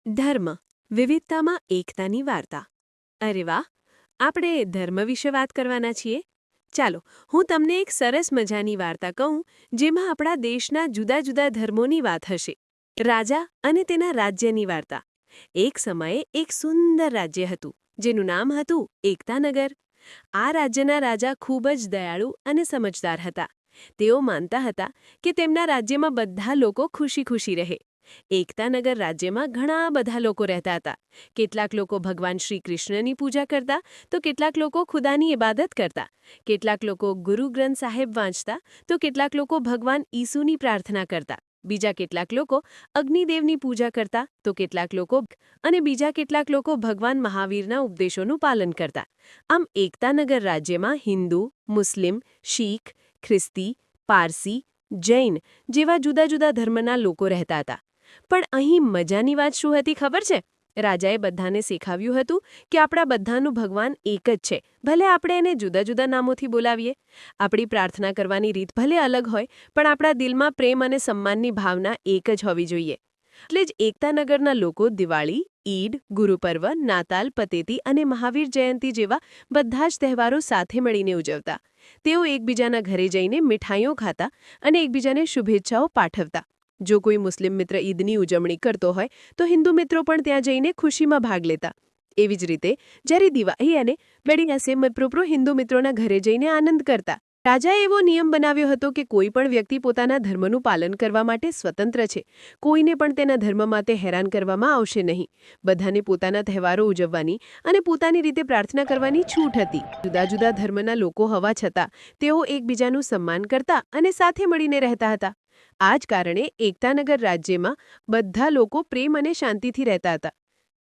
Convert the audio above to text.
ધર્મ વિવિધતામાં એકતાની વાર્તા. અરે વાહ, આપણે ધર્મ વિશે વાત કરવાના છીએ. ચાલો, હું તમને એક સરસ મજાની વાર્તા કહું જેમાં આપણા દેશના જુદા જુદા ધર્મોની વાત હશે. રાજા અને તેના રાજ્યની વાર્તા. એક સમયે એક સુંદર રાજ્ય હતું જેનું નામ હતું એકતાનગર. આ રાજ્યના રાજા ખૂબ જ દયાળુ અને સમજદાર હતા. તેઓ માનતા હતા કે તેમના રાજ્યમાં બધા લોકો ખુશી ખુશી રહે. એકતાનગર રાજ્યમાં ઘણા બધા લોકો રહેતા હતા. કેટલાક લોકો ભગવાન શ્રી કૃષ્ણની પૂજા કરતા, તો કેટલાક લોકો ખુદાની ઇબાદત કરતા. કેટલાક લોકો ગુરુ ગ્રંથ સાહેબ વાંચતા, તો કેટલાક લોકો ભગવાન ઈસુની પ્રાર્થના કરતા. બીજા કેટલાક લોકો અગ્નિદેવની પૂજા કરતા, તો કેટલાક લોકો અને બીજા કેટલાક લોકો ભગવાન મહાવીરના ઉપદેશોનું પાલન કરતા. આમ એકતાનગર રાજ્યમાં હિન્દુ, મુસ્લિમ, શીખ, ખ્રિસ્તી, પારસી, જૈન જેવા જુદા જુદા ધર્મના લોકો રહેતા હતા. પણ અહીં મજાની વાત શું હતી ખબર છે? રાજાએ બધાને શીખવ્યું હતું કે આપણા બધાનું ભગવાન એક જ છે, ભલે આપણે એને જુદા જુદા નામોથી બોલાવીએ. આપણી પ્રાર્થના કરવાની રીત ભલે અલગ હોય, પણ આપણા દિલમાં પ્રેમ અને સન્માનની ભાવના એક જ હોવી જોઈએ. એટલે જ એકતાનગરના લોકો દિવાળી, ઈદ, ગુરુપર્વ, નાતાલ, પતેતી અને મહાવીર જયંતી જેવા બધા જ તહેવારો સાથે મળીને ઉજવતા. તેઓ એકબીજાના ઘરે જઈને મીઠાઈઓ ખાતા અને એકબીજાને શુભેચ્છાઓ પાઠવતા. જો કોઈ મુસ્લિમ મિત્ર ઈદની ઉજવણી કરતો હોય તો હિન્દુ મિત્રો પણ ત્યાં જઈને ખુશીમાં ભાગ લેતા. એવી જ રીતે જ્યારે દિવાળી અને બેડીયાસે મિત્રો હિન્દુ મિત્રોના ઘરે જઈને આનંદ કરતા. રાજાએ એવો નિયમ બનાવ્યો હતો કે કોઈ પણ વ્યક્તિ પોતાના ધર્મનું પાલન કરવા માટે સ્વતંત્ર છે. કોઈને પણ તેના ધર્મ માટે હેરાન કરવામાં આવશે નહીં. બધાને પોતાના તહેવારો ઉજવવાની અને પોતાની રીતે પ્રાર્થના કરવાની છૂટ હતી. જુદા જુદા ધર્મના લોકો હોવા છતાં તેઓ એકબીજાનું સન્માન કરતા અને સાથે મળીને રહેતા હતા. આ જ કારણે એકતાનગર રાજ્યમાં બધા લોકો પ્રેમ અને શાંતિથી રહેતા હતા.